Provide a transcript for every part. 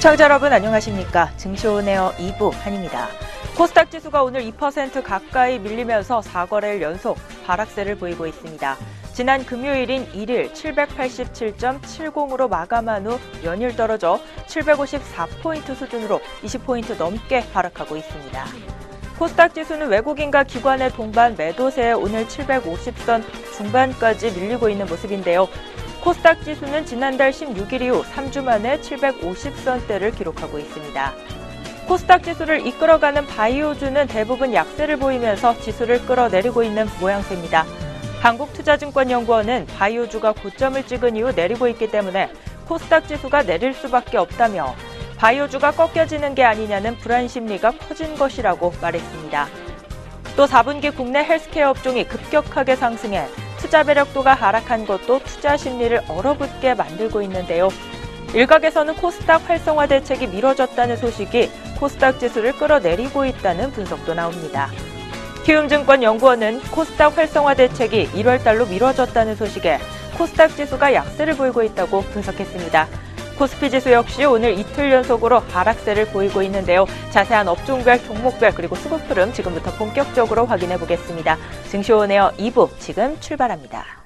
시청자 여러분 안녕하십니까? 증시오네어 2부 한입니다. 코스닥 지수가 오늘 2% 가까이 밀리면서 4거래일 연속 하락세를 보이고 있습니다. 지난 금요일인 1일 787.70으로 마감한 후 연일 떨어져 754포인트 수준으로 20포인트 넘게 하락하고 있습니다. 코스닥 지수는 외국인과 기관의 동반 매도세에 오늘 750선 중반까지 밀리고 있는 모습인데요. 코스닥 지수는 지난달 16일 이후 3주 만에 750선대를 기록하고 있습니다. 코스닥 지수를 이끌어가는 바이오주는 대부분 약세를 보이면서 지수를 끌어내리고 있는 모양새입니다. 한국투자증권연구원은 바이오주가 고점을 찍은 이후 내리고 있기 때문에 코스닥 지수가 내릴 수밖에 없다며 바이오주가 꺾여지는 게 아니냐는 불안 심리가 커진 것이라고 말했습니다. 또 4분기 국내 헬스케어 업종이 급격하게 상승해 투자 매력도가 하락한 것도 투자 심리를 얼어붙게 만들고 있는데요. 일각에서는 코스닥 활성화 대책이 미뤄졌다는 소식이 코스닥 지수를 끌어내리고 있다는 분석도 나옵니다. 키움증권연구원은 코스닥 활성화 대책이 1월 달로 미뤄졌다는 소식에 코스닥 지수가 약세를 보이고 있다고 분석했습니다. 코스피 지수 역시 오늘 이틀 연속으로 하락세를 보이고 있는데요. 자세한 업종별, 종목별 그리고 수급 흐름 지금부터 본격적으로 확인해 보겠습니다. 증시오네어 2부 지금 출발합니다.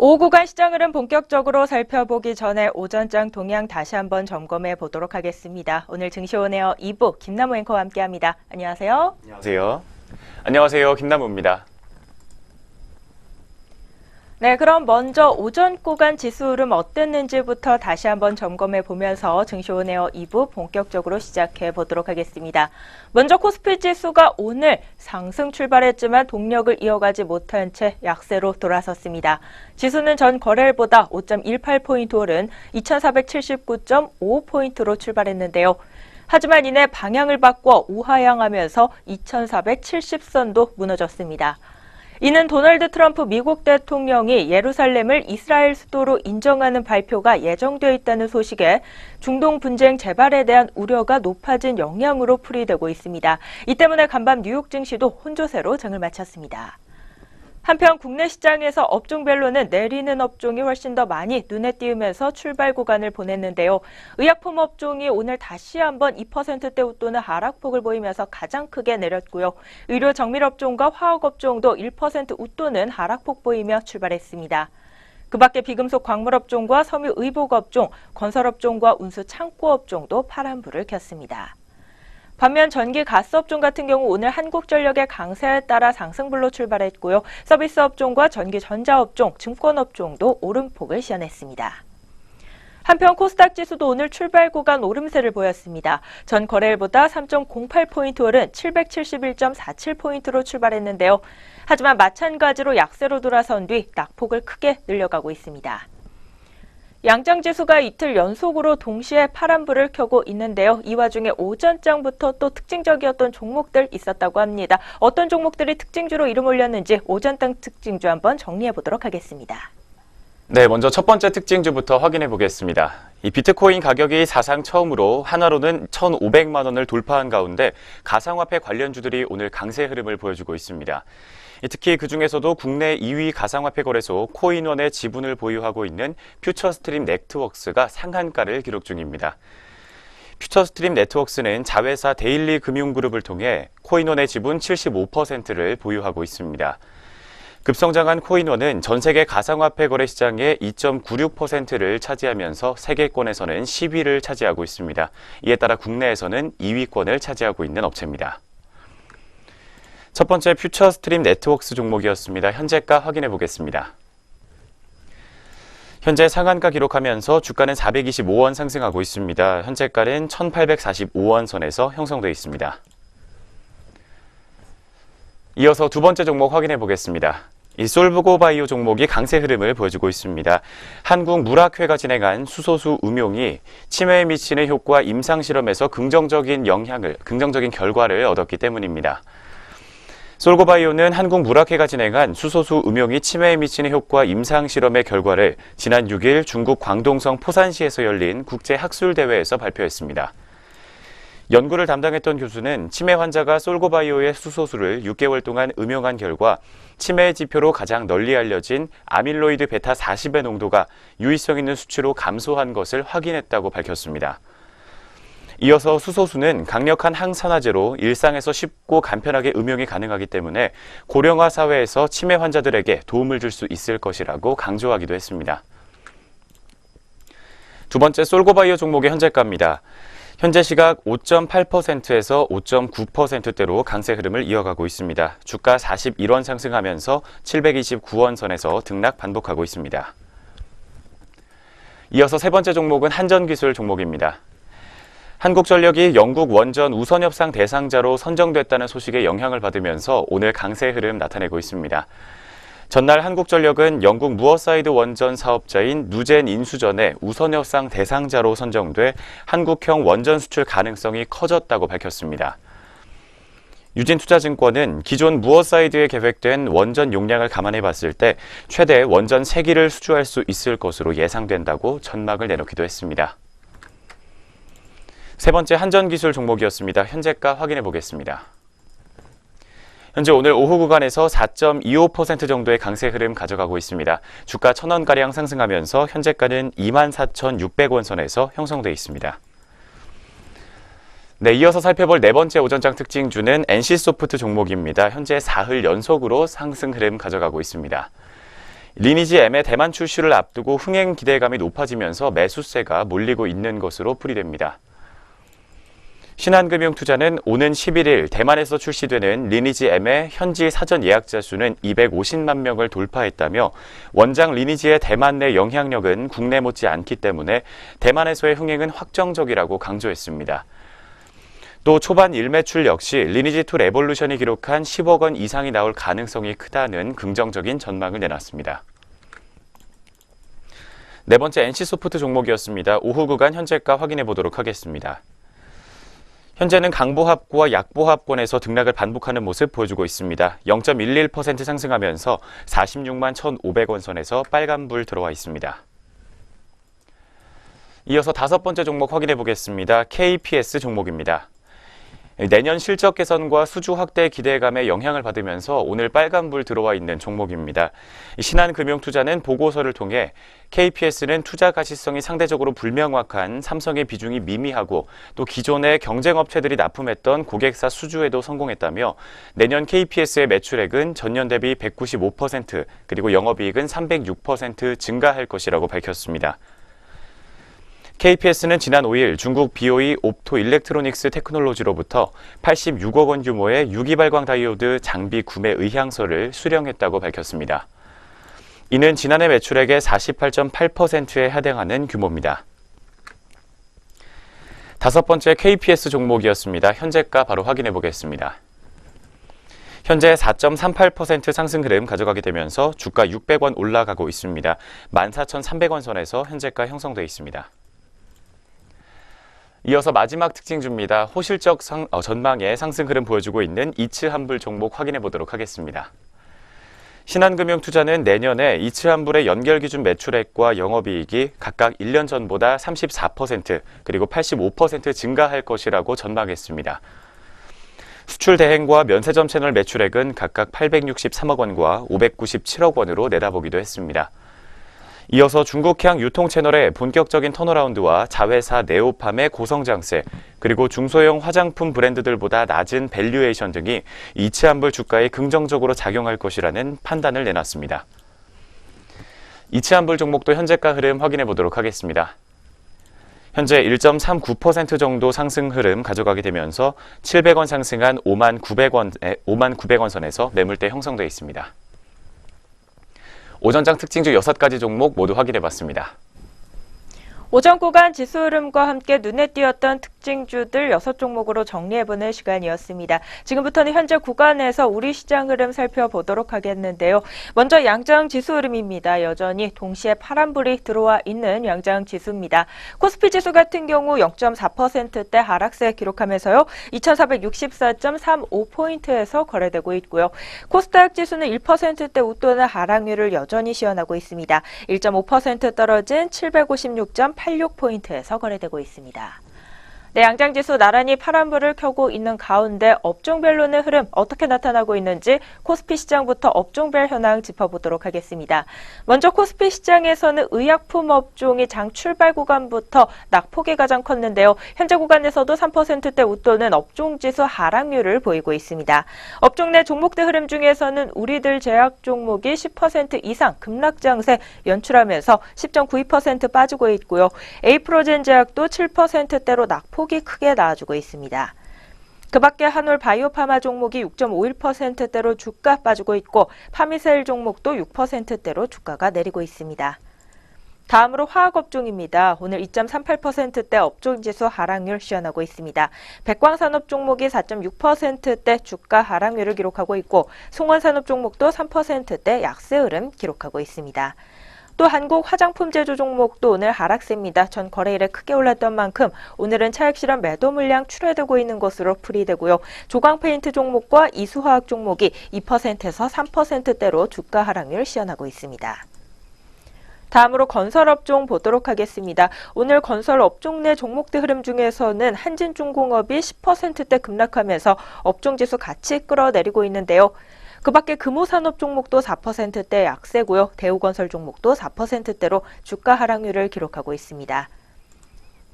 오후구간 시장 흐름 본격적으로 살펴보기 전에 오전장 동향 다시 한번 점검해 보도록 하겠습니다. 오늘 증시오네어 2부 김남우 앵커와 함께합니다. 안녕하세요. 안녕하세요. 안녕하세요. 김남우입니다. 네, 그럼 먼저 오전 구간 지수 흐름 어땠는지부터 다시 한번 점검해 보면서 증시오네어 2부 본격적으로 시작해 보도록 하겠습니다. 먼저 코스피 지수가 오늘 상승 출발했지만 동력을 이어가지 못한 채 약세로 돌아섰습니다. 지수는 전 거래일보다 5.18포인트 오른 2479.55포인트로 출발했는데요. 하지만 이내 방향을 바꿔 우하향하면서 2470선도 무너졌습니다. 이는 도널드 트럼프 미국 대통령이 예루살렘을 이스라엘 수도로 인정하는 발표가 예정되어 있다는 소식에 중동 분쟁 재발에 대한 우려가 높아진 영향으로 풀이되고 있습니다. 이 때문에 간밤 뉴욕 증시도 혼조세로 장을 마쳤습니다. 한편 국내 시장에서 업종별로는 내리는 업종이 훨씬 더 많이 눈에 띄우면서 출발 구간을 보냈는데요. 의약품 업종이 오늘 다시 한번 2%대 웃도는 하락폭을 보이면서 가장 크게 내렸고요. 의료 정밀 업종과 화학 업종도 1% 웃도는 하락폭 보이며 출발했습니다. 그 밖에 비금속 광물 업종과 섬유 의복 업종, 건설 업종과 운수 창고 업종도 파란불을 켰습니다. 반면 전기 가스 업종 같은 경우 오늘 한국전력의 강세에 따라 상승불로 출발했고요. 서비스 업종과 전기 전자 업종, 증권 업종도 오름폭을 시현했습니다. 한편 코스닥 지수도 오늘 출발 구간 오름세를 보였습니다. 전 거래일보다 3.08포인트 오른 771.47포인트로 출발했는데요. 하지만 마찬가지로 약세로 돌아선 뒤 낙폭을 크게 늘려가고 있습니다. 양장지수가 이틀 연속으로 동시에 파란불을 켜고 있는데요. 이 와중에 오전장부터 또 특징적이었던 종목들 있었다고 합니다. 어떤 종목들이 특징주로 이름 올렸는지 오전장 특징주 한번 정리해 보도록 하겠습니다. 네, 먼저 첫 번째 특징주부터 확인해 보겠습니다. 이 비트코인 가격이 사상 처음으로 하나로는 1,500만 원을 돌파한 가운데 가상화폐 관련주들이 오늘 강세 흐름을 보여주고 있습니다. 특히 그중에서도 국내 2위 가상화폐 거래소 코인원의 지분을 보유하고 있는 퓨처스트림 네트워크스가 상한가를 기록 중입니다. 퓨처스트림 네트워크스는 자회사 데일리 금융그룹을 통해 코인원의 지분 75%를 보유하고 있습니다. 급성장한 코인원은 전 세계 가상화폐 거래 시장의 2.96%를 차지하면서 세계권에서는 10위를 차지하고 있습니다. 이에 따라 국내에서는 2위권을 차지하고 있는 업체입니다. 첫 번째 퓨처스트림 네트워크스 종목이었습니다. 현재가 확인해 보겠습니다. 현재 상한가 기록하면서 주가는 425원 상승하고 있습니다. 현재가는 1845원 선에서 형성되어 있습니다. 이어서 두 번째 종목 확인해 보겠습니다. 이 솔브고바이오 종목이 강세 흐름을 보여주고 있습니다. 한국물학회가 진행한 수소수 음용이 치매에 미치는 효과 임상실험에서 긍정적인 결과를 얻었기 때문입니다. 솔고바이오는 한국물학회가 진행한 수소수 음용이 치매에 미치는 효과 임상실험의 결과를 지난 6일 중국 광동성 포산시에서 열린 국제학술대회에서 발표했습니다. 연구를 담당했던 교수는 치매 환자가 솔고바이오의 수소수를 6개월 동안 음용한 결과 치매의 지표로 가장 널리 알려진 아밀로이드 베타 40의 농도가 유의성 있는 수치로 감소한 것을 확인했다고 밝혔습니다. 이어서 수소수는 강력한 항산화제로 일상에서 쉽고 간편하게 음용이 가능하기 때문에 고령화 사회에서 치매 환자들에게 도움을 줄 수 있을 것이라고 강조하기도 했습니다. 두 번째 솔고바이오 종목의 현재가입니다. 현재 시각 5.8%에서 5.9%대로 강세 흐름을 이어가고 있습니다. 주가 41원 상승하면서 729원 선에서 등락 반복하고 있습니다. 이어서 세 번째 종목은 한전기술 종목입니다. 한국전력이 영국 원전 우선협상 대상자로 선정됐다는 소식에 영향을 받으면서 오늘 강세 흐름 나타내고 있습니다. 전날 한국전력은 영국 무어사이드 원전 사업자인 누젠 인수전의 우선협상 대상자로 선정돼 한국형 원전 수출 가능성이 커졌다고 밝혔습니다. 유진투자증권은 기존 무어사이드에 계획된 원전 용량을 감안해 봤을 때 최대 원전 3기를 수주할 수 있을 것으로 예상된다고 전망을 내놓기도 했습니다. 세 번째 한전기술 종목이었습니다. 현재가 확인해 보겠습니다. 현재 오늘 오후 구간에서 4.25% 정도의 강세 흐름 가져가고 있습니다. 주가 1,000원가량 상승하면서 현재가는 24,600원 선에서 형성돼 있습니다. 네, 이어서 살펴볼 네 번째 오전장 특징주는 NC소프트 종목입니다. 현재 4흘 연속으로 상승 흐름 가져가고 있습니다. 리니지 M의 대만 출시를 앞두고 흥행 기대감이 높아지면서 매수세가 몰리고 있는 것으로 풀이됩니다. 신한금융투자는 오는 11일 대만에서 출시되는 리니지 M의 현지 사전 예약자 수는 250만 명을 돌파했다며 원장 리니지의 대만 내 영향력은 국내 못지 않기 때문에 대만에서의 흥행은 확정적이라고 강조했습니다. 또 초반 일매출 역시 리니지2 레볼루션이 기록한 10억 원 이상이 나올 가능성이 크다는 긍정적인 전망을 내놨습니다. 네 번째 NC소프트 종목이었습니다. 오후 구간 현재가 확인해 보도록 하겠습니다. 현재는 강보합과 약보합권에서 등락을 반복하는 모습 보여주고 있습니다. 0.11% 상승하면서 46만 1,500원 선에서 빨간불 들어와 있습니다. 이어서 다섯 번째 종목 확인해 보겠습니다. KPS 종목입니다. 내년 실적 개선과 수주 확대 기대감에 영향을 받으면서 오늘 빨간불 들어와 있는 종목입니다. 신한금융투자는 보고서를 통해 KPS는 투자 가시성이 상대적으로 불명확한 삼성의 비중이 미미하고 또 기존의 경쟁업체들이 납품했던 고객사 수주에도 성공했다며 내년 KPS의 매출액은 전년 대비 195% 그리고 영업이익은 306% 증가할 것이라고 밝혔습니다. KPS는 지난 5일 중국 BOE 옵토 일렉트로닉스 테크놀로지로부터 86억 원 규모의 유기발광 다이오드 장비 구매 의향서를 수령했다고 밝혔습니다. 이는 지난해 매출액의 48.8%에 해당하는 규모입니다. 다섯 번째 KPS 종목이었습니다. 현재가 바로 확인해 보겠습니다. 현재 4.38% 상승 흐름 가져가게 되면서 주가 600원 올라가고 있습니다. 14,300원 선에서 현재가 형성되어 있습니다. 이어서 마지막 특징주입니다. 호실적 전망의 상승 흐름 보여주고 있는 이츠한불 종목 확인해 보도록 하겠습니다. 신한금융투자는 내년에 이츠한불의 연결기준 매출액과 영업이익이 각각 1년 전보다 34% 그리고 85% 증가할 것이라고 전망했습니다. 수출 대행과 면세점 채널 매출액은 각각 863억 원과 597억 원으로 내다보기도 했습니다. 이어서 중국향 유통 채널의 본격적인 턴어라운드와 자회사 네오팜의 고성장세, 그리고 중소형 화장품 브랜드들보다 낮은 밸류에이션 등이 이츠한불 주가에 긍정적으로 작용할 것이라는 판단을 내놨습니다. 이츠한불 종목도 현재가 흐름 확인해 보도록 하겠습니다. 현재 1.39% 정도 상승 흐름 가져가게 되면서 700원 상승한 5만 900원 선에서 매물대 형성되어 있습니다. 오전장 특징주 6가지 종목 모두 확인해 봤습니다. 오전 구간 지수 흐름과 함께 눈에 띄었던 특징주들 6종목으로 정리해보는 시간이었습니다. 지금부터는 현재 구간에서 우리 시장 흐름 살펴보도록 하겠는데요. 먼저 양장 지수 흐름입니다. 여전히 동시에 파란불이 들어와 있는 양장 지수입니다. 코스피 지수 같은 경우 0.4%대 하락세 기록하면서요. 2464.35포인트에서 거래되고 있고요. 코스닥 지수는 1%대 웃도는 하락률을 여전히 시현하고 있습니다. 1.5% 떨어진 756.86포인트에서 거래되고 있습니다. 네, 양장지수 나란히 파란불을 켜고 있는 가운데 업종별로는 흐름 어떻게 나타나고 있는지 코스피 시장부터 업종별 현황 짚어보도록 하겠습니다. 먼저 코스피 시장에서는 의약품 업종이 장 출발 구간부터 낙폭이 가장 컸는데요. 현재 구간에서도 3%대 웃도는 업종지수 하락률을 보이고 있습니다. 업종 내 종목대 흐름 중에서는 우리들 제약 종목이 10% 이상 급락장세 연출하면서 10.92% 빠지고 있고요. 에이프로젠 제약도 7%대로 낙폭이 크게 나와주고 있습니다. 그 밖에 한올 바이오파마 종목이 6.51%대로 주가 빠지고 있고 파미셀 종목도 6%대로 주가가 내리고 있습니다. 다음으로 화학업종입니다. 오늘 2.38%대 업종지수 하락률 시현하고 있습니다. 백광산업 종목이 4.6%대 주가 하락률을 기록하고 있고 송원산업 종목도 3%대 약세 흐름 기록하고 있습니다. 또 한국 화장품 제조 종목도 오늘 하락세입니다. 전 거래일에 크게 올랐던 만큼 오늘은 차익 실현 매도 물량 출회되고 있는 것으로 풀이되고요. 조광 페인트 종목과 이수화학 종목이 2%에서 3%대로 주가 하락률 시현하고 있습니다. 다음으로 건설업종 보도록 하겠습니다. 오늘 건설업종 내 종목대 흐름 중에서는 한진중공업이 10%대 급락하면서 업종지수 같이 끌어내리고 있는데요. 그 밖에 금호산업 종목도 4%대 약세고요. 대우건설 종목도 4%대로 주가 하락률을 기록하고 있습니다.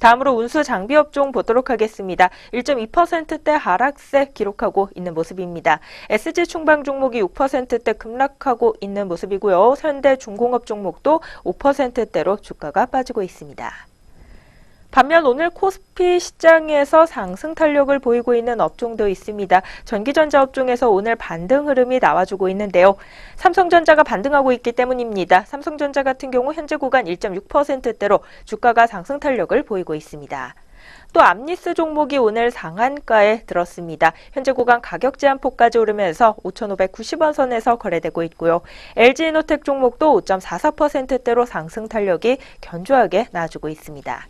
다음으로 운수장비업종 보도록 하겠습니다. 1.2%대 하락세 기록하고 있는 모습입니다. SG충방 종목이 6%대 급락하고 있는 모습이고요. 현대중공업 종목도 5%대로 주가가 빠지고 있습니다. 반면 오늘 코스피 시장에서 상승 탄력을 보이고 있는 업종도 있습니다. 전기전자 업종에서 오늘 반등 흐름이 나와주고 있는데요. 삼성전자가 반등하고 있기 때문입니다. 삼성전자 같은 경우 현재 구간 1.6%대로 주가가 상승 탄력을 보이고 있습니다. 또 암리스 종목이 오늘 상한가에 들었습니다. 현재 구간 가격 제한폭까지 오르면서 5,590원 선에서 거래되고 있고요. LG이노텍 종목도 5.44%대로 상승 탄력이 견조하게 나와주고 있습니다.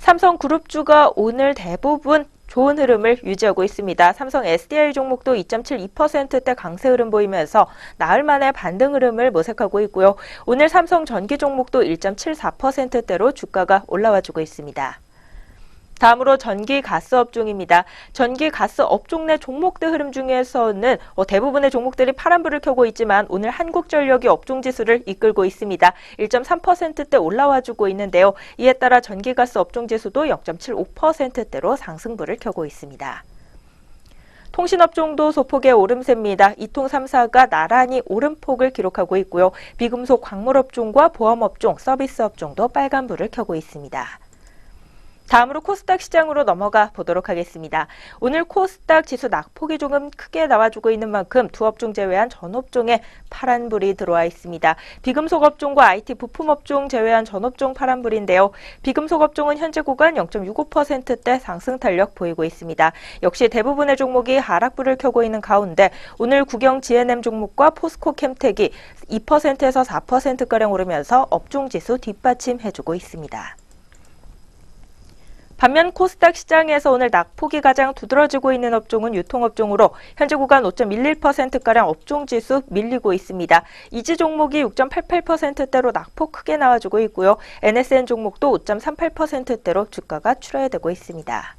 삼성그룹주가 오늘 대부분 좋은 흐름을 유지하고 있습니다. 삼성 SDI 종목도 2.72%대 강세 흐름 보이면서 나흘 만에 반등 흐름을 모색하고 있고요. 오늘 삼성 전기 종목도 1.74%대로 주가가 올라와주고 있습니다. 다음으로 전기 가스 업종입니다. 전기 가스 업종 내 종목대 흐름 중에서는 대부분의 종목들이 파란불을 켜고 있지만 오늘 한국전력이 업종 지수를 이끌고 있습니다. 1.3%대 올라와주고 있는데요. 이에 따라 전기가스 업종 지수도 0.75%대로 상승불을 켜고 있습니다. 통신업종도 소폭의 오름세입니다. 이통 3사가 나란히 오름폭을 기록하고 있고요. 비금속 광물업종과 보험업종, 서비스업종도 빨간불을 켜고 있습니다. 다음으로 코스닥 시장으로 넘어가 보도록 하겠습니다. 오늘 코스닥 지수 낙폭이 조금 크게 나와주고 있는 만큼 두 업종 제외한 전 업종에 파란불이 들어와 있습니다. 비금속 업종과 IT 부품 업종 제외한 전 업종 파란불인데요. 비금속 업종은 현재 구간 0.65%대 상승 탄력 보이고 있습니다. 역시 대부분의 종목이 하락불을 켜고 있는 가운데 오늘 국영 GNM 종목과 포스코 캠텍이 2%에서 4%가량 오르면서 업종 지수 뒷받침해주고 있습니다. 반면 코스닥 시장에서 오늘 낙폭이 가장 두드러지고 있는 업종은 유통업종으로 현재 구간 5.11%가량 업종지수 밀리고 있습니다. 이지 종목이 6.88%대로 낙폭 크게 나와주고 있고요. NSN 종목도 5.38%대로 주가가 출하되고 있습니다.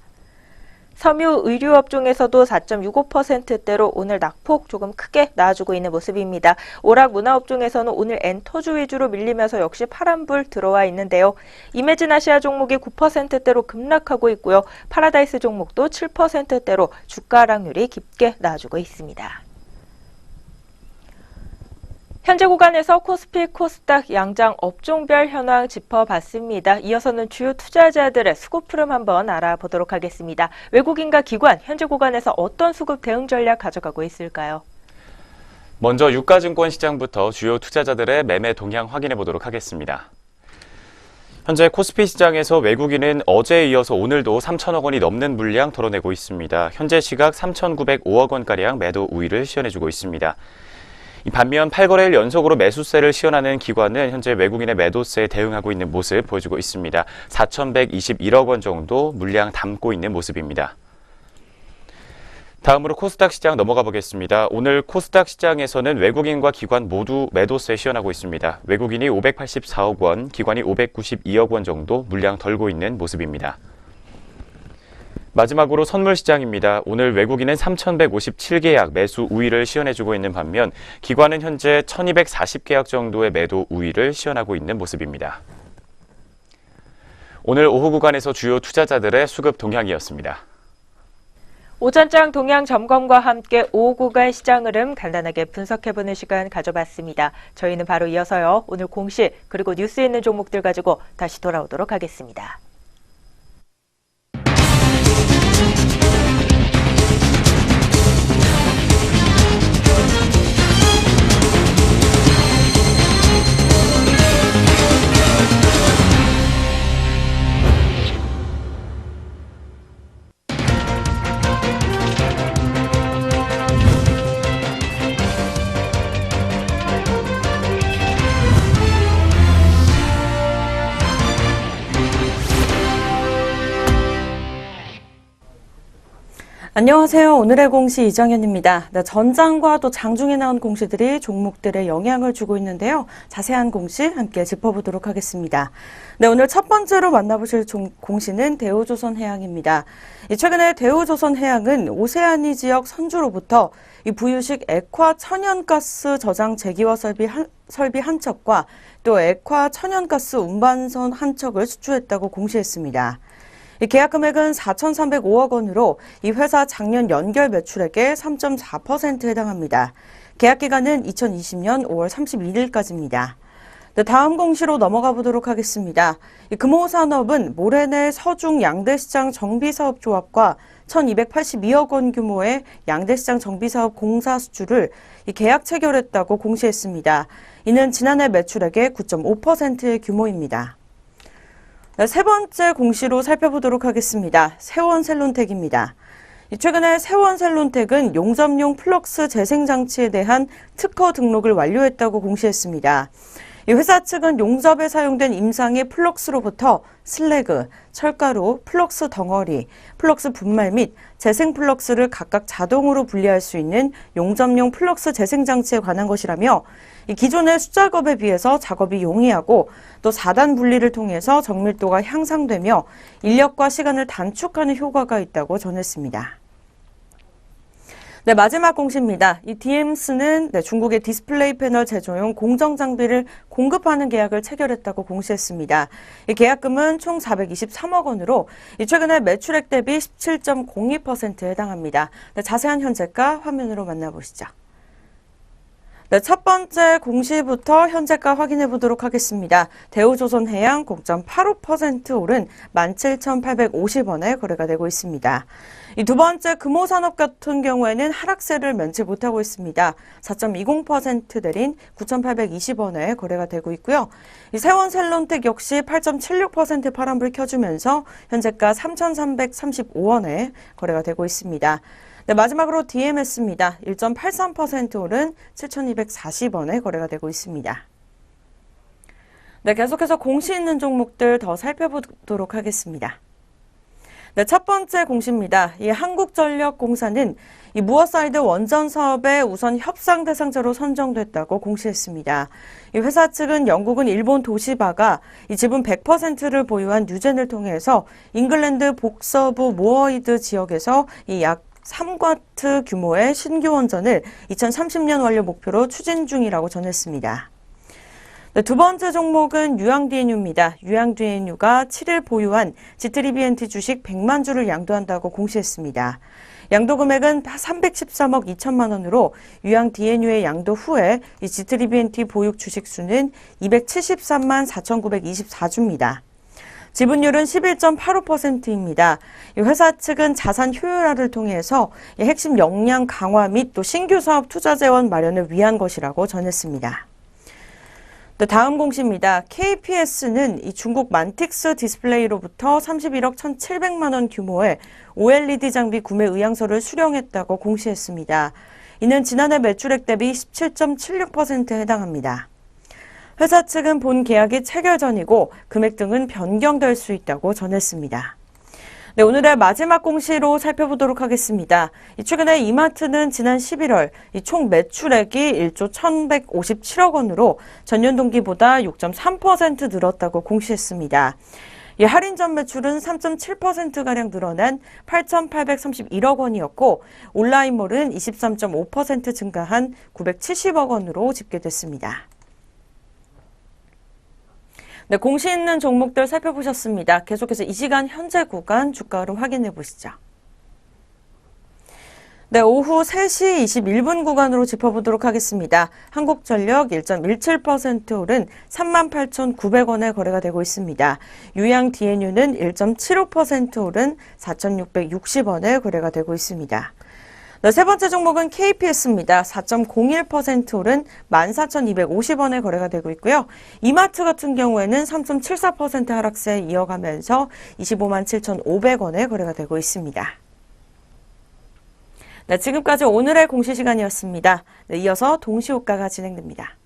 섬유 의류업종에서도 4.65%대로 오늘 낙폭 조금 크게 나와주고 있는 모습입니다. 오락 문화업종에서는 오늘 엔터주 위주로 밀리면서 역시 파란불 들어와 있는데요. 이매진 아시아 종목이 9%대로 급락하고 있고요. 파라다이스 종목도 7%대로 주가 하락률이 깊게 나와주고 있습니다. 현재 구간에서 코스피, 코스닥 양장 업종별 현황 짚어봤습니다. 이어서는 주요 투자자들의 수급 흐름 한번 알아보도록 하겠습니다. 외국인과 기관, 현재 구간에서 어떤 수급 대응 전략 가져가고 있을까요? 먼저 유가증권 시장부터 주요 투자자들의 매매 동향 확인해 보도록 하겠습니다. 현재 코스피 시장에서 외국인은 어제에 이어서 오늘도 3천억 원이 넘는 물량 털어내고 있습니다. 현재 시각 3,905억 원가량 매도 우위를 시현해주고 있습니다. 반면 8거래일 연속으로 매수세를 시현하는 기관은 현재 외국인의 매도세에 대응하고 있는 모습 보여주고 있습니다. 4,121억 원 정도 물량 담고 있는 모습입니다. 다음으로 코스닥 시장 넘어가 보겠습니다. 오늘 코스닥 시장에서는 외국인과 기관 모두 매도세 시현하고 있습니다. 외국인이 584억 원, 기관이 592억 원 정도 물량 덜고 있는 모습입니다. 마지막으로 선물 시장입니다. 오늘 외국인은 3,157계약 매수 우위를 시현해주고 있는 반면 기관은 현재 1,240계약 정도의 매도 우위를 시현하고 있는 모습입니다. 오늘 오후 구간에서 주요 투자자들의 수급 동향이었습니다. 오전장 동향 점검과 함께 오후 구간 시장 흐름 간단하게 분석해보는 시간 가져봤습니다. 저희는 바로 이어서요. 오늘 공시 그리고 뉴스에 있는 종목들 가지고 다시 돌아오도록 하겠습니다. 안녕하세요. 오늘의 공시 이정현입니다. 전장과 또 장중에 나온 공시들이 종목들에 영향을 주고 있는데요. 자세한 공시 함께 짚어보도록 하겠습니다. 오늘 첫 번째로 만나보실 공시는 대우조선해양입니다. 최근에 대우조선해양은 오세아니 지역 선주로부터 이 부유식 액화 천연가스 저장 제기화 설비 한 척과 또 액화 천연가스 운반선 한 척을 수주했다고 공시했습니다. 이 계약 금액은 4,305억 원으로 이 회사 작년 연결 매출액의 3.4%에 해당합니다. 계약 기간은 2020년 5월 31일까지입니다. 다음 공시로 넘어가 보도록 하겠습니다. 이 금호산업은 모래내 서중 양대시장 정비사업조합과 1,282억 원 규모의 양대시장 정비사업 공사 수주를 이 계약 체결했다고 공시했습니다. 이는 지난해 매출액의 9.5%의 규모입니다. 세 번째 공시로 살펴보도록 하겠습니다. 세원셀론텍입니다. 최근에 세원셀론텍은 용접용 플럭스 재생장치에 대한 특허 등록을 완료했다고 공시했습니다. 이 회사 측은 용접에 사용된 임상의 플럭스로부터 슬래그, 철가루, 플럭스 덩어리, 플럭스 분말 및 재생 플럭스를 각각 자동으로 분리할 수 있는 용접용 플럭스 재생장치에 관한 것이라며 이 기존의 수작업에 비해서 작업이 용이하고 또 4단 분리를 통해서 정밀도가 향상되며 인력과 시간을 단축하는 효과가 있다고 전했습니다. 마지막 공시입니다. 이 DMS는 중국의 디스플레이 패널 제조용 공정 장비를 공급하는 계약을 체결했다고 공시했습니다. 이 계약금은 총 423억 원으로 최근에 매출액 대비 17.02%에 해당합니다. 자세한 현재가 화면으로 만나보시죠. 첫 번째 공시부터 현재가 확인해 보도록 하겠습니다. 대우조선해양 0.85% 오른 17,850원에 거래가 되고 있습니다. 이 두 번째 금호산업 같은 경우에는 하락세를 면치 못하고 있습니다. 4.20% 내린 9,820원에 거래가 되고 있고요. 이 세원셀론텍 역시 8.76% 파란불 켜주면서 현재가 3,335원에 거래가 되고 있습니다. 마지막으로 DMS입니다. 1.83% 오른 7,240원에 거래가 되고 있습니다. 계속해서 공시 있는 종목들 더 살펴보도록 하겠습니다. 첫 번째 공시입니다. 이 한국전력공사는 이 무어사이드 원전 사업에 우선 협상 대상자로 선정됐다고 공시했습니다. 이 회사 측은 영국은 일본 도시바가 이 지분 100%를 보유한 뉴젠을 통해서 잉글랜드 북서부 모어이드 지역에서 이 약 3과트 규모의 신규 원전을 2030년 완료 목표로 추진 중이라고 전했습니다. 두 번째 종목은 유양DNU입니다. 유양DNU가 7일 보유한 G3BNT 주식 100만 주를 양도한다고 공시했습니다. 양도 금액은 313억 2천만 원으로 유양DNU의 양도 후에 이 G3BNT 보유 주식 수는 273만 4,924주입니다. 지분율은 11.85%입니다. 회사 측은 자산 효율화를 통해서 핵심 역량 강화 및 또 신규 사업 투자 재원 마련을 위한 것이라고 전했습니다. 네, 다음 공시입니다. KPS는 이 중국 만틱스 디스플레이로부터 31억 1,700만 원 규모의 OLED 장비 구매 의향서를 수령했다고 공시했습니다. 이는 지난해 매출액 대비 17.76%에 해당합니다. 회사 측은 본 계약이 체결 전이고 금액 등은 변경될 수 있다고 전했습니다. 네, 오늘의 마지막 공시로 살펴보도록 하겠습니다. 최근에 이마트는 지난 11월 총 매출액이 1조 1,157억 원으로 전년 동기보다 6.3% 늘었다고 공시했습니다. 할인전 매출은 3.7%가량 늘어난 8,831억 원이었고 온라인몰은 23.5% 증가한 970억 원으로 집계됐습니다. 네, 공시 있는 종목들 살펴보셨습니다. 계속해서 이 시간 현재 구간 주가 흐름 확인해 보시죠. 네, 오후 3시 21분 구간으로 짚어보도록 하겠습니다. 한국전력 1.17% 오른 38,900원에 거래가 되고 있습니다. 유양 DNU는 1.75% 오른 4,660원에 거래가 되고 있습니다. 네, 세 번째 종목은 KPS입니다. 4.01% 오른 14,250원에 거래가 되고 있고요. 이마트 같은 경우에는 3.74% 하락세 이어가면서 25만 7,500원에 거래가 되고 있습니다. 네, 지금까지 오늘의 공시 시간이었습니다. 네, 이어서 동시호가가 진행됩니다.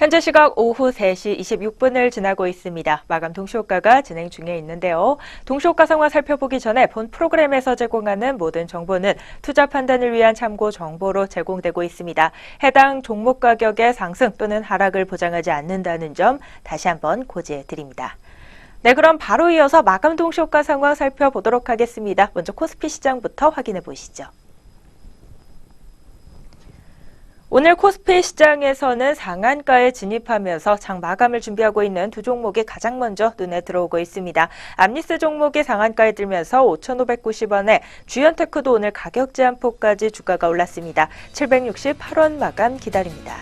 현재 시각 오후 3시 26분을 지나고 있습니다. 마감 동시효과가 진행 중에 있는데요. 동시효과 상황 살펴보기 전에 본 프로그램에서 제공하는 모든 정보는 투자 판단을 위한 참고 정보로 제공되고 있습니다. 해당 종목 가격의 상승 또는 하락을 보장하지 않는다는 점 다시 한번 고지해 드립니다. 네, 그럼 바로 이어서 마감 동시효과 상황 살펴보도록 하겠습니다. 먼저 코스피 시장부터 확인해 보시죠. 오늘 코스피 시장에서는 상한가에 진입하면서 장 마감을 준비하고 있는 두 종목이 가장 먼저 눈에 들어오고 있습니다. 암리스 종목이 상한가에 들면서 5,590원에 주연테크도 오늘 가격 제한폭까지 주가가 올랐습니다. 768원 마감 기다립니다.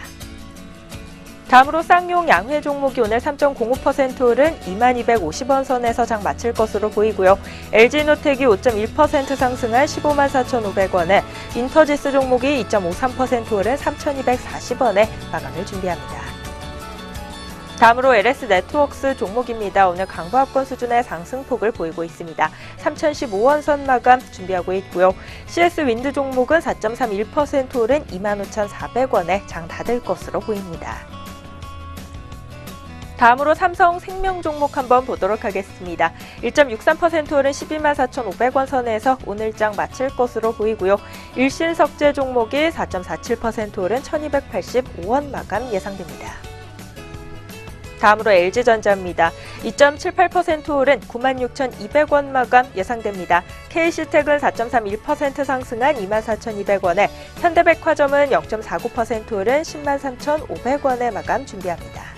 다음으로 쌍용 양회 종목이 오늘 3.05% 오른 2250원 선에서 장 마칠 것으로 보이고요. LG노텍이 5.1% 상승한 154,500원에 인터지스 종목이 2.53% 오른 3240원에 마감을 준비합니다. 다음으로 LS네트워크스 종목입니다. 오늘 강보합권 수준의 상승폭을 보이고 있습니다. 3015원 선 마감 준비하고 있고요. CS윈드 종목은 4.31% 오른 25,400원에 장 닫을 것으로 보입니다. 다음으로 삼성생명 종목 한번 보도록 하겠습니다. 1.63% 오른 124,500원 선에서 오늘 장 마칠 것으로 보이고요. 일신석재 종목이 4.47% 오른 1,285원 마감 예상됩니다. 다음으로 LG전자입니다. 2.78% 오른 96,200원 마감 예상됩니다. KC텍은 4.31% 상승한 24,200원에 현대백화점은 0.49% 오른 103,500원에 마감 준비합니다.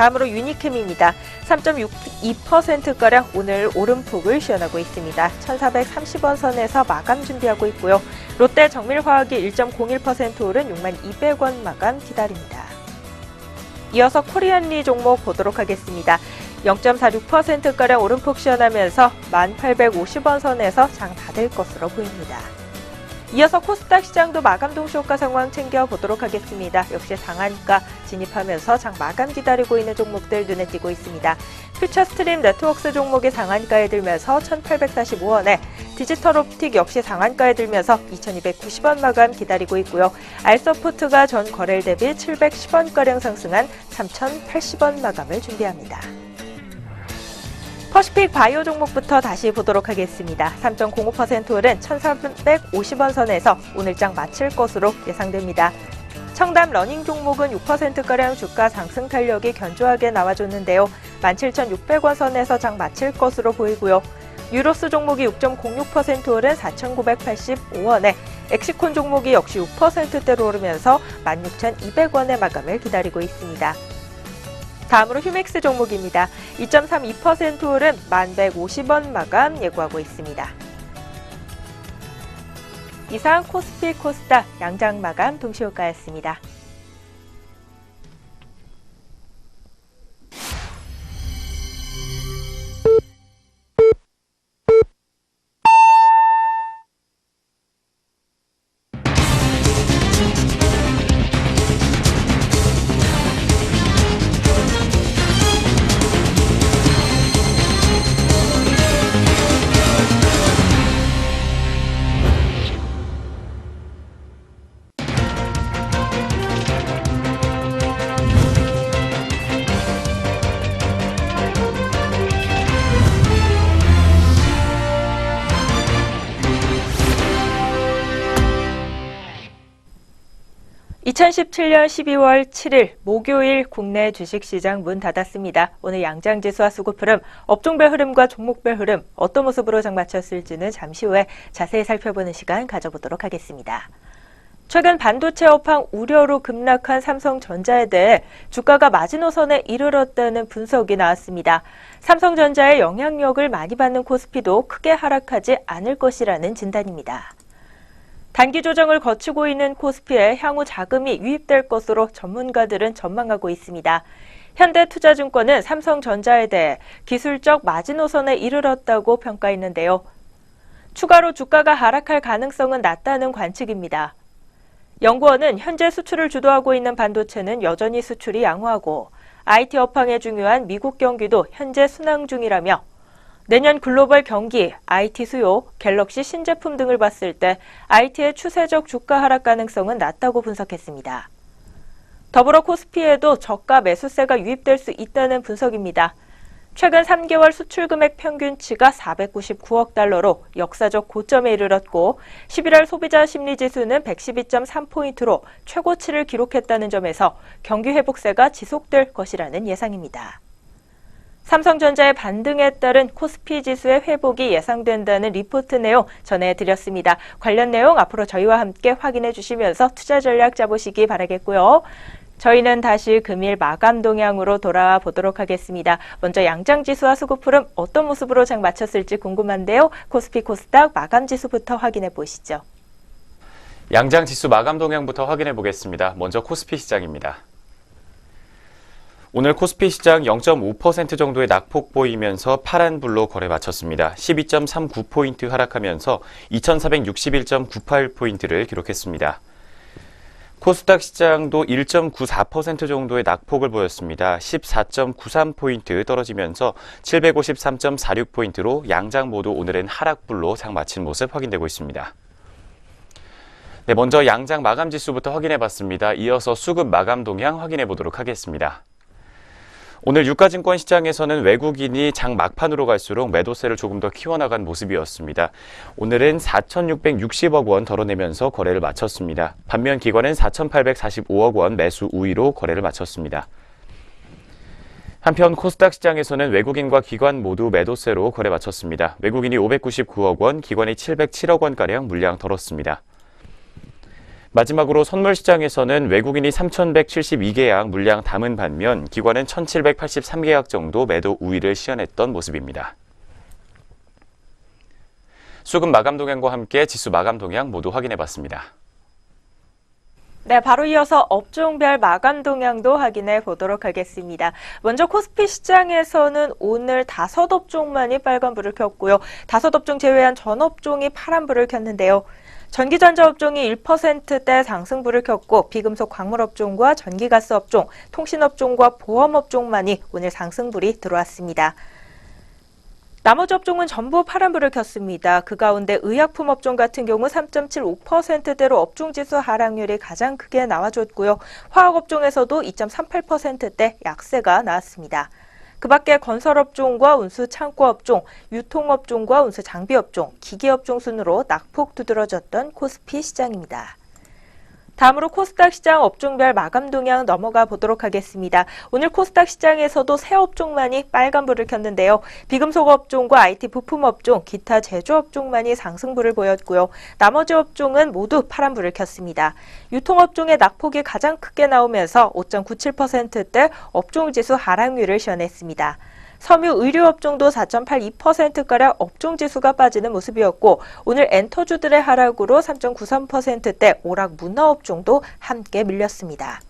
다음으로 유니캠입니다. 3.62%가량 오늘 오름폭을 시현하고 있습니다. 1,430원 선에서 마감 준비하고 있고요. 롯데 정밀화학이 1.01% 오른 62,200원 마감 기다립니다. 이어서 코리안리 종목 보도록 하겠습니다. 0.46%가량 오름폭 시현하면서 1,850원 선에서 장 닫을 것으로 보입니다. 이어서 코스닥 시장도 마감 동시효과 상황 챙겨보도록 하겠습니다. 역시 상한가 진입하면서 장 마감 기다리고 있는 종목들 눈에 띄고 있습니다. 퓨처스트림 네트워크스 종목이 상한가에 들면서 1,845원에 디지털옵틱 역시 상한가에 들면서 2,290원 마감 기다리고 있고요. 알서포트가 전 거래일 대비 710원가량 상승한 3,080원 마감을 준비합니다. 퍼시픽 바이오 종목부터 다시 보도록 하겠습니다. 3.05% 오른 1,350원 선에서 오늘 장 마칠 것으로 예상됩니다. 청담 러닝 종목은 6%가량 주가 상승 탄력이 견조하게 나와줬는데요. 17,600원 선에서 장 마칠 것으로 보이고요. 유로스 종목이 6.06% 오른 4,985원에 엑시콘 종목이 역시 6%대로 오르면서 16,200원의 마감을 기다리고 있습니다. 다음으로 휴맥스 종목입니다. 2.32% 오른 1,150원 마감 예고하고 있습니다. 이상 코스피 코스닥 양장 마감 동시효과였습니다. (2017년 12월 7일) 목요일 국내 주식시장 문 닫았습니다. 오늘 양장지수와 수급 흐름, 업종별 흐름과 종목별 흐름 어떤 모습으로 장 마쳤을지는 잠시 후에 자세히 살펴보는 시간 가져보도록 하겠습니다. 최근 반도체 업황 우려로 급락한 삼성전자에 대해 주가가 마지노선에 이르렀다는 분석이 나왔습니다. 삼성전자의 영향력을 많이 받는 코스피도 크게 하락하지 않을 것이라는 진단입니다. 단기 조정을 거치고 있는 코스피에 향후 자금이 유입될 것으로 전문가들은 전망하고 있습니다. 현대투자증권은 삼성전자에 대해 기술적 마지노선에 이르렀다고 평가했는데요. 추가로 주가가 하락할 가능성은 낮다는 관측입니다. 연구원은 현재 수출을 주도하고 있는 반도체는 여전히 수출이 양호하고 IT 업황에 중요한 미국 경기도 현재 순항 중이라며 내년 글로벌 경기, IT 수요, 갤럭시 신제품 등을 봤을 때 IT의 추세적 주가 하락 가능성은 낮다고 분석했습니다. 더불어 코스피에도 저가 매수세가 유입될 수 있다는 분석입니다. 최근 3개월 수출금액 평균치가 499억 달러로 역사적 고점에 이르렀고 11월 소비자 심리지수는 112.3포인트로 최고치를 기록했다는 점에서 경기 회복세가 지속될 것이라는 예상입니다. 삼성전자의 반등에 따른 코스피 지수의 회복이 예상된다는 리포트 내용 전해드렸습니다. 관련 내용 앞으로 저희와 함께 확인해 주시면서 투자 전략 짜보시기 바라겠고요. 저희는 다시 금일 마감 동향으로 돌아와 보도록 하겠습니다. 먼저 양장지수와 수급흐름 어떤 모습으로 장 마쳤을지 궁금한데요. 코스피 코스닥 마감지수부터 확인해 보시죠. 양장지수 마감 동향부터 확인해 보겠습니다. 먼저 코스피 시장입니다. 오늘 코스피 시장 0.5% 정도의 낙폭 보이면서 파란불로 거래 마쳤습니다. 12.39포인트 하락하면서 2461.98포인트를 기록했습니다. 코스닥 시장도 1.94% 정도의 낙폭을 보였습니다. 14.93포인트 떨어지면서 753.46포인트로 양장 모두 오늘은 하락불로 장 마친 모습 확인되고 있습니다. 네, 먼저 양장 마감 지수부터 확인해 봤습니다. 이어서 수급 마감 동향 확인해 보도록 하겠습니다. 오늘 유가증권 시장에서는 외국인이 장 막판으로 갈수록 매도세를 조금 더 키워나간 모습이었습니다. 오늘은 4,660억 원 덜어내면서 거래를 마쳤습니다. 반면 기관은 4,845억 원 매수 우위로 거래를 마쳤습니다. 한편 코스닥 시장에서는 외국인과 기관 모두 매도세로 거래 마쳤습니다. 외국인이 599억 원, 기관이 707억 원가량 물량 덜었습니다. 마지막으로 선물시장에서는 외국인이 3,172계약 물량 담은 반면 기관은 1,783계약 정도 매도 우위를 시현했던 모습입니다. 수급 마감 동향과 함께 지수 마감 동향 모두 확인해 봤습니다. 네, 바로 이어서 업종별 마감 동향도 확인해 보도록 하겠습니다. 먼저 코스피 시장에서는 오늘 5업종만이 빨간불을 켰고요. 5업종 제외한 전 업종이 파란불을 켰는데요. 전기전자 업종이 1%대 상승불을 켰고 비금속 광물 업종과 전기가스 업종, 통신 업종과 보험 업종만이 오늘 상승불이 들어왔습니다. 나머지 업종은 전부 파란불을 켰습니다. 그 가운데 의약품 업종 같은 경우 3.75%대로 업종지수 하락률이 가장 크게 나와줬고요. 화학업종에서도 2.38%대 약세가 나왔습니다. 그 밖에 건설업종과 운수창고업종, 유통업종과 운수장비업종, 기계업종 순으로 낙폭 두드러졌던 코스피 시장입니다. 다음으로 코스닥 시장 업종별 마감 동향 넘어가 보도록 하겠습니다. 오늘 코스닥 시장에서도 새 업종만이 빨간불을 켰는데요. 비금속 업종과 IT 부품 업종, 기타 제조 업종만이 상승불을 보였고요. 나머지 업종은 모두 파란불을 켰습니다. 유통업종의 낙폭이 가장 크게 나오면서 5.97%대 업종지수 하락률을 시현했습니다. 섬유 의료업종도 4.82%가량 업종지수가 빠지는 모습이었고 오늘 엔터주들의 하락으로 3.93%대 오락 문화업종도 함께 밀렸습니다.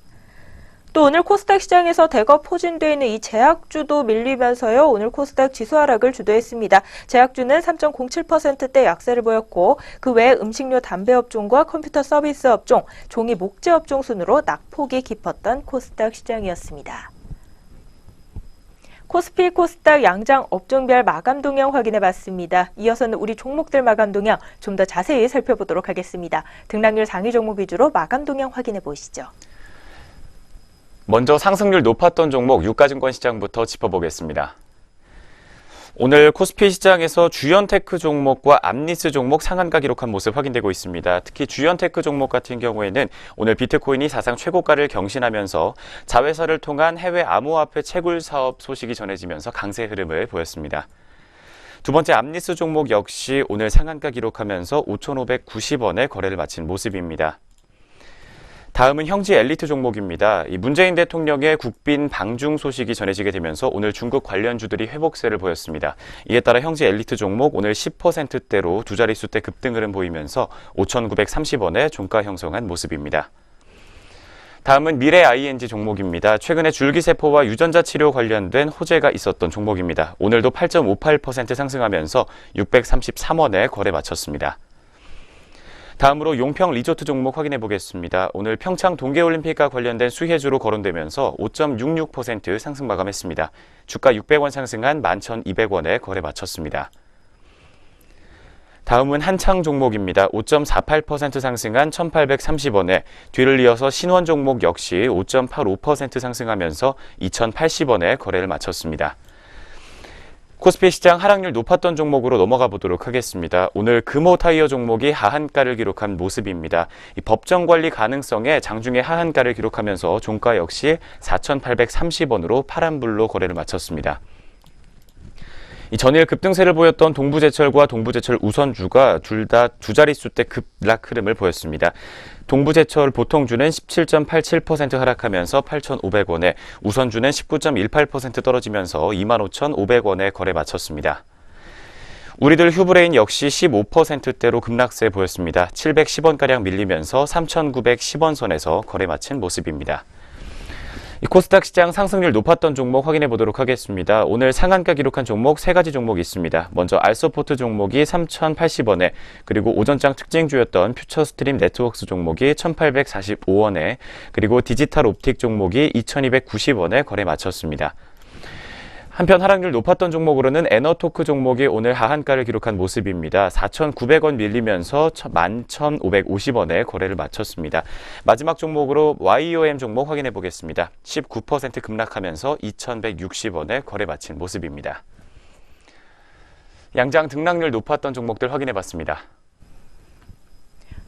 또 오늘 코스닥 시장에서 대거 포진되어 있는 이 제약주도 밀리면서요. 오늘 코스닥 지수 하락을 주도했습니다. 제약주는 3.07%대 약세를 보였고 그 외 음식료 담배업종과 컴퓨터 서비스 업종, 종이 목재 업종 순으로 낙폭이 깊었던 코스닥 시장이었습니다. 코스피 코스닥 양장 업종별 마감 동향 확인해 봤습니다. 이어서는 우리 종목들 마감 동향 좀 더 자세히 살펴보도록 하겠습니다. 등락률 상위 종목 위주로 마감 동향 확인해 보시죠. 먼저 상승률 높았던 종목 유가증권 시장부터 짚어보겠습니다. 오늘 코스피 시장에서 주연테크 종목과 암리스 종목 상한가 기록한 모습 확인되고 있습니다. 특히 주연테크 종목 같은 경우에는 오늘 비트코인이 사상 최고가를 경신하면서 자회사를 통한 해외 암호화폐 채굴 사업 소식이 전해지면서 강세 흐름을 보였습니다. 두 번째 암리스 종목 역시 오늘 상한가 기록하면서 5,590원에 거래를 마친 모습입니다. 다음은 형지 엘리트 종목입니다. 문재인 대통령의 국빈 방중 소식이 전해지게 되면서 오늘 중국 관련주들이 회복세를 보였습니다. 이에 따라 형지 엘리트 종목 오늘 10%대로 두 자릿수대 급등 흐름 보이면서 5,930원에 종가 형성한 모습입니다. 다음은 미래 ING 종목입니다. 최근에 줄기세포와 유전자 치료 관련된 호재가 있었던 종목입니다. 오늘도 8.58% 상승하면서 633원에 거래 마쳤습니다. 다음으로 용평 리조트 종목 확인해 보겠습니다. 오늘 평창 동계올림픽과 관련된 수혜주로 거론되면서 5.66% 상승 마감했습니다. 주가 600원 상승한 11,200원에 거래 마쳤습니다. 다음은 한창 종목입니다. 5.48% 상승한 1,830원에 뒤를 이어서 신원 종목 역시 5.85% 상승하면서 2,080원에 거래를 마쳤습니다. 코스피 시장 하락률 높았던 종목으로 넘어가 보도록 하겠습니다. 오늘 금호 타이어 종목이 하한가를 기록한 모습입니다. 이 법정 관리 가능성에 장중에 하한가를 기록하면서 종가 역시 4,830원으로 파란불로 거래를 마쳤습니다. 이 전일 급등세를 보였던 동부제철과 동부제철 우선주가 둘 다 두 자릿수대 급락 흐름을 보였습니다. 동부제철 보통주는 17.87% 하락하면서 8,500원에, 우선주는 19.18% 떨어지면서 25,500원에 거래 마쳤습니다. 우리들 휴브레인 역시 15%대로 급락세 보였습니다. 710원가량 밀리면서 3,910원 선에서 거래 마친 모습입니다. 이 코스닥 시장 상승률 높았던 종목 확인해 보도록 하겠습니다. 오늘 상한가 기록한 종목 3가지 종목이 있습니다. 먼저 알서포트 종목이 3,080원에, 그리고 오전장 특징주였던 퓨처스트림 네트워크스 종목이 1,845원에, 그리고 디지털 옵틱 종목이 2,290원에 거래 마쳤습니다. 한편 하락률 높았던 종목으로는 에너토크 종목이 오늘 하한가를 기록한 모습입니다. 4,900원 밀리면서 11,550원에 거래를 마쳤습니다. 마지막 종목으로 YOM 종목 확인해 보겠습니다. 19% 급락하면서 2,160원에 거래 마친 모습입니다. 양장 등락률 높았던 종목들 확인해 봤습니다.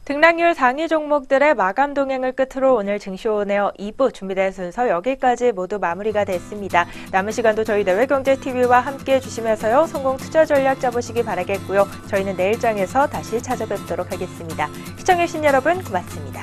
등락률 상위 종목들의 마감 동행을 끝으로 오늘 증시오네어 2부 준비된 순서 여기까지 모두 마무리가 됐습니다. 남은 시간도 저희 내외경제TV와 함께해 주시면서요. 성공 투자 전략 짜보시기 바라겠고요. 저희는 내일장에서 다시 찾아뵙도록 하겠습니다. 시청해주신 여러분 고맙습니다.